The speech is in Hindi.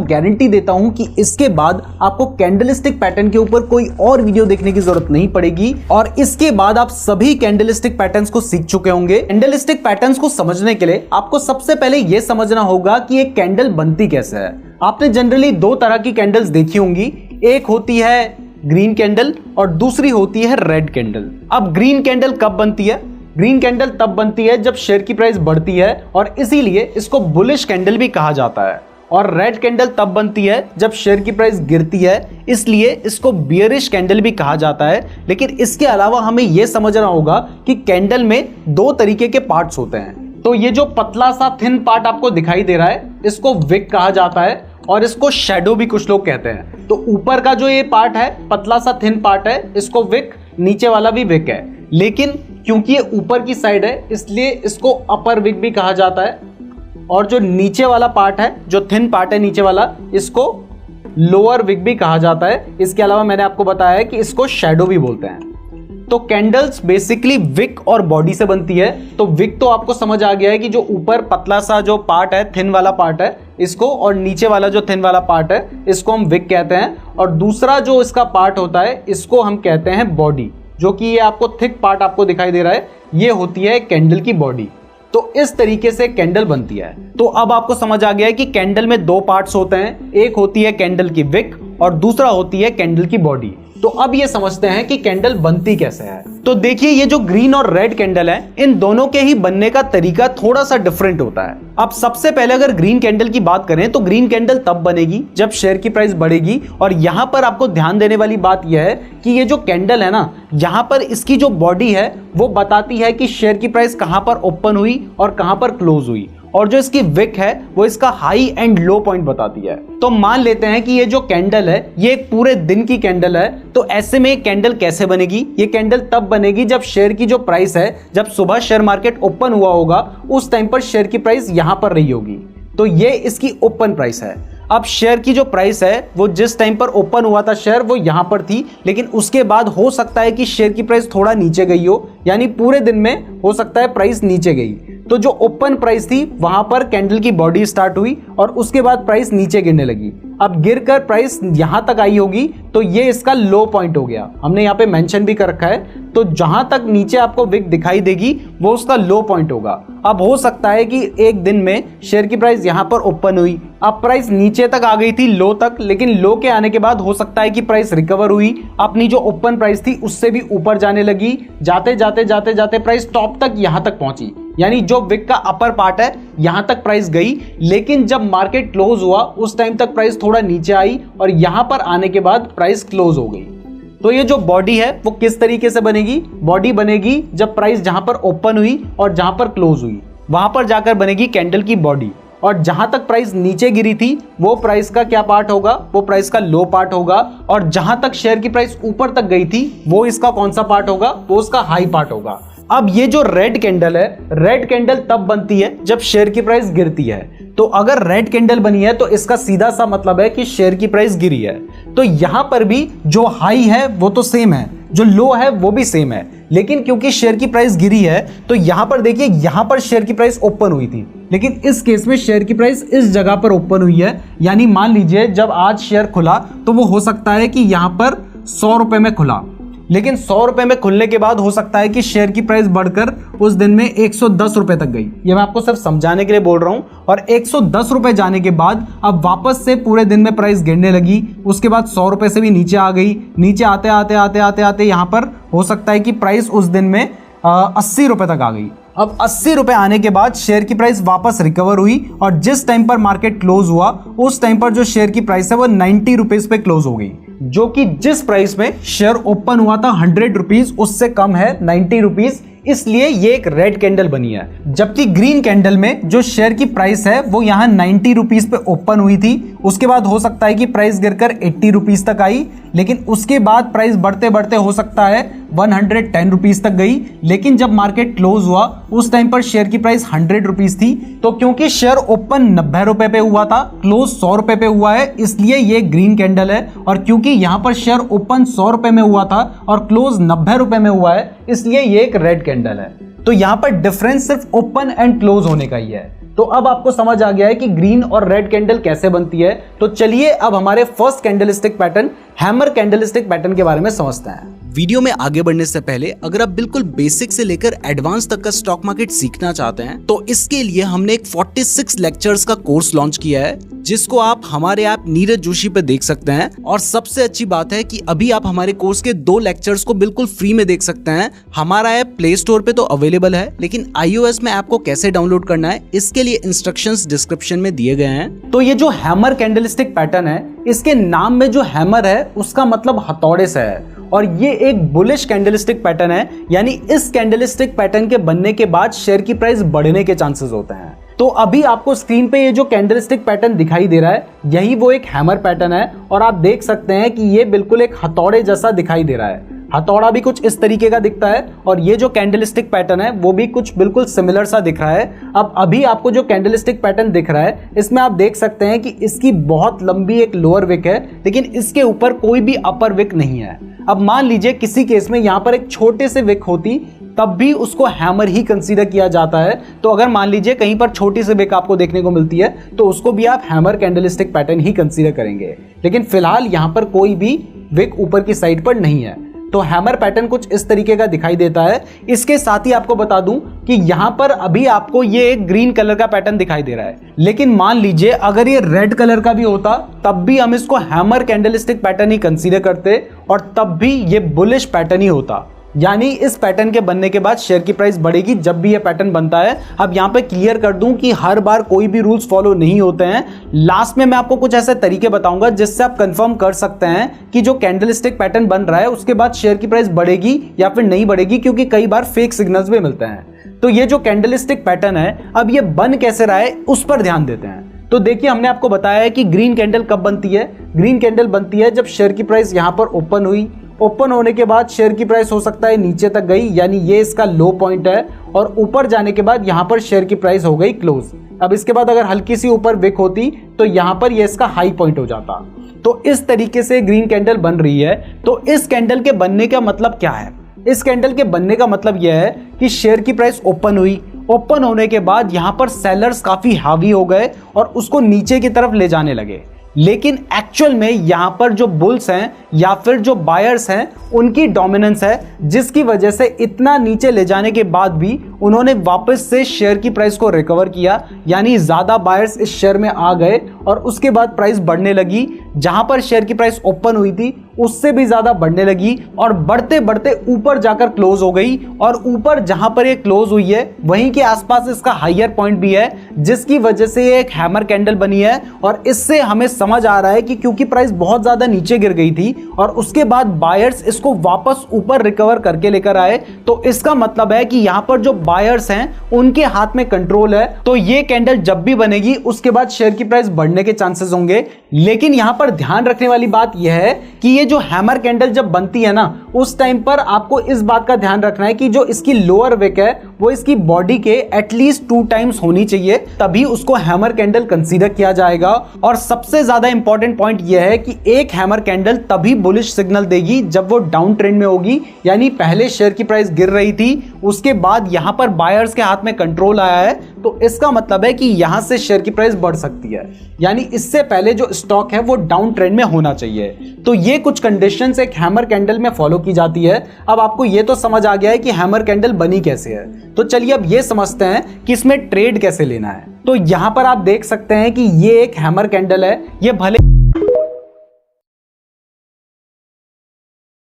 गारंटी देता हूं कि इसके बाद आपको कैंडलस्टिक पैटर्न के ऊपर कोई और वीडियो देखने की जरूरत नहीं पड़ेगी और इसके बाद आप सभी कैंडलस्टिक पैटर्न्स को सीख चुके होंगे। कैंडलस्टिक पैटर्न्स को समझने के लिए आपको सबसे पहले यह समझना होगा कि एक कैंडल बनती कैसे है। आपने जनरली दो तरह की कैंडल्स देखी होंगी, एक होती है ग्रीन कैंडल और दूसरी होती है रेड कैंडल। अब ग्रीन कैंडल कब बनती है? ग्रीन कैंडल तब बनती है जब शेयर की प्राइस बढ़ती है और इसीलिए इसको बुलिश कैंडल भी कहा जाता है। और रेड कैंडल तब बनती है जब शेयर की प्राइस गिरती है, इसलिए इसको बियरिश कैंडल भी कहा जाता है। लेकिन इसके अलावा हमें यह समझना होगा कि कैंडल में दो तरीके के पार्ट्स होते हैं। तो ये जो पतला सा थिन पार्ट आपको दिखाई दे रहा है, इसको विक कहा जाता है और इसको शैडो भी कुछ लोग कहते हैं। तो ऊपर का जो ये पार्ट है, पतला सा थिन पार्ट है, इसको विक, नीचे वाला भी विक है। लेकिन क्योंकि ये ऊपर की साइड है इसलिए इसको अपर विक भी कहा जाता है और जो नीचे वाला पार्ट है, जो थिन पार्ट है नीचे वाला, इसको लोअर विक भी कहा जाता है। इसके अलावा मैंने आपको बताया है कि इसको शैडो भी बोलते हैं। तो कैंडल्स बेसिकली विक और बॉडी से बनती है। तो विक तो आपको समझ आ गया है कि जो ऊपर पतला सा जो पार्ट है, थिन वाला पार्ट है, इसको, और नीचे वाला जो थिन वाला पार्ट है इसको हम विक कहते हैं। और दूसरा जो इसका पार्ट होता है इसको हम कहते हैं बॉडी, जो कि ये आपको थिक पार्ट आपको दिखाई दे रहा है, ये होती है कैंडल की बॉडी। तो इस तरीके से कैंडल बनती है। तो अब आपको समझ आ गया है कि कैंडल में दो पार्ट्स होते हैं, एक होती है कैंडल की विक और दूसरा होती है कैंडल की बॉडी। तो अब ये समझते हैं कि कैंडल बनती कैसे है। तो देखिए, ये जो ग्रीन और रेड कैंडल है, इन दोनों के ही बनने का तरीका थोड़ा सा डिफरेंट होता है। अब सबसे पहले अगर ग्रीन कैंडल की बात करें तो ग्रीन कैंडल तब बनेगी जब शेयर की प्राइस बढ़ेगी। और यहां पर आपको ध्यान देने वाली बात यह है कि ये जो कैंडल है ना, यहां पर इसकी जो बॉडी है वो बताती है कि शेयर की प्राइस कहां पर ओपन हुई और कहां पर क्लोज हुई, और जो इसकी विक है वो इसका हाई एंड लो पॉइंट बताती है। तो मान लेते हैं कि ये जो कैंडल है ये एक पूरे दिन की कैंडल है। तो ऐसे में कैंडल कैसे बनेगी? ये कैंडल तब बनेगी जब शेयर की जो प्राइस है, जब सुबह शेयर मार्केट ओपन हुआ होगा उस टाइम पर शेयर की प्राइस यहां पर रही होगी। तो ये इसकी ओपन प्राइस है। अब शेयर की जो प्राइस है वो जिस टाइम पर ओपन हुआ था शेयर, वो यहां पर थी, लेकिन उसके बाद हो सकता है कि शेयर की प्राइस थोड़ा नीचे गई हो, यानी पूरे दिन में हो सकता है प्राइस नीचे गई। तो जो ओपन प्राइस थी वहां पर कैंडल की बॉडी स्टार्ट हुई और उसके बाद प्राइस नीचे गिरने लगी। अब गिरकर प्राइस यहां तक आई होगी तो ये इसका लो पॉइंट हो गया। हमने यहाँ पे मेंशन भी कर रखा है। तो जहां तक नीचे आपको विक दिखाई देगी वो उसका लो पॉइंट होगा। अब हो सकता है कि एक दिन में शेयर की प्राइस यहां पर ओपन हुई, अब प्राइस नीचे तक आ गई थी लो तक, लेकिन लो के आने के बाद हो सकता है कि प्राइस रिकवर हुई, अपनी जो ओपन प्राइस थी उससे भी ऊपर जाने लगी। जाते जाते जाते जाते प्राइस टॉप तक यहां तक पहुंची, यानी जो विक का अपर पार्ट है यहां तक प्राइस गई। लेकिन जब मार्केट क्लोज हुआ उस टाइम तक प्राइस थोड़ा नीचे आई और यहां पर आने के बाद प्राइस क्लोज हो गई। तो ये जो बॉडी है वो किस तरीके से बनेगी? बॉडी बनेगी जब प्राइस जहां पर ओपन हुई और जहां पर क्लोज हुई वहां पर जाकर बनेगी कैंडल की बॉडी। और जहां तक प्राइस नीचे गिरी थी वो प्राइस का क्या पार्ट होगा? वो प्राइस का लो पार्ट होगा। और जहां तक शेयर की प्राइस ऊपर तक गई थी वो इसका कौन सा पार्ट होगा? वो उसका हाई पार्ट होगा। अब ये जो रेड कैंडल है, रेड कैंडल तब बनती है जब शेयर की प्राइस गिरती है। तो अगर रेड कैंडल बनी है तो इसका सीधा सा मतलब है कि शेयर की प्राइस गिरी है। तो यहां पर भी जो हाई है वो तो सेम है, जो लो है वो भी सेम है, लेकिन क्योंकि शेयर की प्राइस गिरी है तो यहां पर देखिए, यहां पर शेयर की प्राइस ओपन हुई थी, लेकिन इस केस में शेयर की प्राइस इस जगह पर ओपन हुई है। यानी मान लीजिए जब आज शेयर खुला तो वो हो सकता है कि यहां पर 100 रुपए में खुला, लेकिन 100 रुपए में खुलने के बाद हो सकता है कि शेयर की प्राइस बढ़कर उस दिन में 110 रुपए तक गई। ये मैं आपको सिर्फ समझाने के लिए बोल रहा हूं। और 110 रुपए जाने के बाद अब वापस से पूरे दिन में प्राइस गिरने लगी, उसके बाद 100 रुपए से भी नीचे आ गई। नीचे आते आते आते आते आते यहां पर हो सकता है कि प्राइस उस दिन में 80 रुपए तक आ गई। अब 80 रुपए आने के बाद शेयर की प्राइस वापस रिकवर हुई और जिस टाइम पर मार्केट क्लोज हुआ उस टाइम पर जो शेयर की प्राइस है वो 90 रुपीज पे क्लोज हो गई, जो कि जिस प्राइस में शेयर ओपन हुआ था 100 रुपीज उससे कम है 90 रुपीज। इसलिए ये एक रेड कैंडल बनी है। जबकि ग्रीन कैंडल में जो शेयर की प्राइस है वो यहाँ 90 रुपीज पे ओपन हुई थी, उसके बाद हो सकता है कि प्राइस गिरकर 80 रुपीज तक आई, लेकिन उसके बाद प्राइस बढ़ते बढ़ते हो सकता है 110 रुपीज तक गई। लेकिन जब मार्केट क्लोज हुआ उस टाइम पर शेयर की प्राइस 100 रुपीज थी। तो क्योंकि शेयर ओपन 90 रुपए पे हुआ था, क्लोज 100 रुपए पे हुआ है, इसलिए ये ग्रीन कैंडल है। और क्योंकि यहाँ पर शेयर ओपन 100 रुपए में हुआ था और क्लोज 90 रुपए में हुआ है, इसलिए ये एक रेड कैंडल है। तो यहाँ पर डिफरेंस सिर्फ ओपन एंड क्लोज होने का ही है। तो अब आपको समझ आ गया है कि ग्रीन और रेड कैंडल कैसे बनती है। तो चलिए अब हमारे first candlestick pattern hammer candlestick pattern के बारे में समझते हैं। वीडियो में आगे बढ़ने से पहले अगर आप बिल्कुल बेसिक से लेकर एडवांस तक का स्टॉक मार्केट सीखना चाहते हैं तो इसके लिए हमने एक 46 लेक्चर्स का कोर्स लॉन्च किया है, जिसको आप हमारे ऐप नीरज जोशी पे देख सकते हैं। और सबसे अच्छी बात है कि अभी आप हमारे कोर्स के 2 लेक्चर्स को बिल्कुल फ्री में देख सकते हैं। हमारा ऐप प्ले स्टोर पे तो अवेलेबल है, लेकिन iOS में ऐप को कैसे डाउनलोड करना है इसके लिए इंस्ट्रक्शंस डिस्क्रिप्शन में दिए गए हैं। तो ये जो हैमर कैंडलस्टिक पैटर्न है, इसके नाम में जो हैमर है उसका मतलब हथौड़े से है, और ये एक बुलिश कैंडलस्टिक पैटर्न है, यानी इस कैंडलस्टिक पैटर्न के बनने के बाद शेयर की प्राइस बढ़ने के चांसेस होते हैं। तो अभी आपको स्क्रीन पे ये जो कैंडलस्टिक पैटर्न दिखाई दे रहा है, यही वो एक हैमर पैटर्न है, और आप देख सकते हैं कि ये बिल्कुल एक हथौड़े जैसा दिखाई दे रहा है। हथौड़ा भी कुछ इस तरीके का दिखता है, और ये जो कैंडलस्टिक पैटर्न है वो भी कुछ बिल्कुल सिमिलर सा दिख रहा है। अब अभी आपको जो कैंडलस्टिक पैटर्न दिख रहा है, इसमें आप देख सकते हैं कि इसकी बहुत लंबी एक लोअर विक है, लेकिन इसके ऊपर कोई भी अपर विक नहीं है। अब मान लीजिए किसी केस में यहाँ पर एक छोटे से विक होती, तब भी उसको हैमर ही कंसीडर किया जाता है। तो अगर मान लीजिए कहीं पर छोटी सी विक आपको देखने को मिलती है, तो उसको भी आप हैमर कैंडलस्टिक पैटर्न ही कंसीडर करेंगे। लेकिन फिलहाल यहाँ पर कोई भी विक ऊपर की साइड पर नहीं है, तो हैमर पैटर्न कुछ इस तरीके का दिखाई देता है। इसके साथ ही आपको बता दूं कि यहां पर अभी आपको ये एक ग्रीन कलर का पैटर्न दिखाई दे रहा है, लेकिन मान लीजिए अगर ये रेड कलर का भी होता, तब भी हम इसको हैमर कैंडलस्टिक पैटर्न ही कंसीडर करते, और तब भी ये बुलिश पैटर्न ही होता। यानी इस पैटर्न के बनने के बाद शेयर की प्राइस बढ़ेगी जब भी ये पैटर्न बनता है। अब यहाँ पे क्लियर कर दूं कि हर बार कोई भी रूल्स फॉलो नहीं होते हैं। लास्ट में मैं आपको कुछ ऐसे तरीके बताऊंगा जिससे आप कंफर्म कर सकते हैं कि जो कैंडलस्टिक पैटर्न बन रहा है उसके बाद शेयर की प्राइस बढ़ेगी या फिर नहीं बढ़ेगी, क्योंकि कई बार फेक सिग्नल्स भी मिलते हैं। तो ये जो कैंडलस्टिक पैटर्न है, अब ये बन कैसे रहा है उस पर ध्यान देते हैं। तो देखिए, हमने आपको बताया है कि ग्रीन कैंडल कब बनती है। ग्रीन कैंडल बनती है जब शेयर की प्राइस यहाँ पर ओपन हुई, ओपन होने के बाद शेयर की प्राइस हो सकता है नीचे तक गई, यानी ये इसका लो पॉइंट है, और ऊपर जाने के बाद यहाँ पर शेयर की प्राइस हो गई क्लोज। अब इसके बाद अगर हल्की सी ऊपर विक होती तो यहाँ पर ये इसका हाई पॉइंट हो जाता। तो इस तरीके से ग्रीन कैंडल बन रही है। तो इस कैंडल के बनने का मतलब क्या है? इस कैंडल के बनने का मतलब यह है कि शेयर की प्राइस ओपन हुई, ओपन होने के बाद यहाँ पर सेलर्स काफी हावी हो गए और उसको नीचे की तरफ ले जाने लगे। लेकिन एक्चुअल में यहां पर जो बुल्स हैं या फिर जो बायर्स हैं, उनकी डोमिनेंस है, जिसकी वजह से इतना नीचे ले जाने के बाद भी उन्होंने वापस से शेयर की प्राइस को रिकवर किया। यानी ज्यादा बायर्स इस शेयर में आ गए और उसके बाद प्राइस बढ़ने लगी। जहां पर शेयर की प्राइस ओपन हुई थी उससे भी ज्यादा बढ़ने लगी और बढ़ते बढ़ते ऊपर जाकर क्लोज हो गई। और ऊपर जहां पर ये क्लोज हुई है वहीं के आसपास इसका हायर पॉइंट भी है, जिसकी वजह से ये एक हैमर कैंडल बनी है। और इससे हमें समझ आ रहा है कि क्योंकि प्राइस बहुत ज्यादा नीचे गिर गई थी और उसके बाद बायर्स इसको वापस ऊपर रिकवर करके लेकर आए, तो इसका मतलब है कि यहां पर जो बायर्स हैं उनके हाथ में कंट्रोल है। तो ये कैंडल जब भी बनेगी उसके बाद शेयर की प्राइस बढ़ने के चांसेस होंगे। लेकिन यहां पर ध्यान रखने वाली बात यह है कि ये जो हैमर कैंडल जब बनती है ना, उस टाइम पर आपको इस बात का ध्यान रखना है कि जो इसकी लोअर विक है वो इसकी बॉडी के एटलीस्ट 2 टाइम्स होनी चाहिए, तभी उसको हैमर कैंडल कंसीडर किया जाएगा। और सबसे ज्यादा इंपॉर्टेंट पॉइंट यह है कि एक हैमर कैंडल तभी बुलिश सिग्नल देगी जब वो डाउन ट्रेंड में होगी। यानी पहले शेयर की प्राइस गिर रही थी, उसके बाद यहां पर बायर्स के हाथ में कंट्रोल आया है, तो इसका मतलब है कि यहां से शेयर की प्राइस बढ़ सकती है। यानी इससे पहले जो स्टॉक है वो डाउन ट्रेंड में होना चाहिए। तो ये कुछ कंडीशंस एक हैमर कैंडल में फॉलो की जाती है। अब आपको ये तो समझ आ गया है कि हैमर कैंडल बनी कैसे है। तो चलिए अब ये समझते हैं कि इसमें ट्रेड कैसे लेना है। तो यहां पर आप देख सकते हैं कि ये एक हैमर कैंडल है। ये भले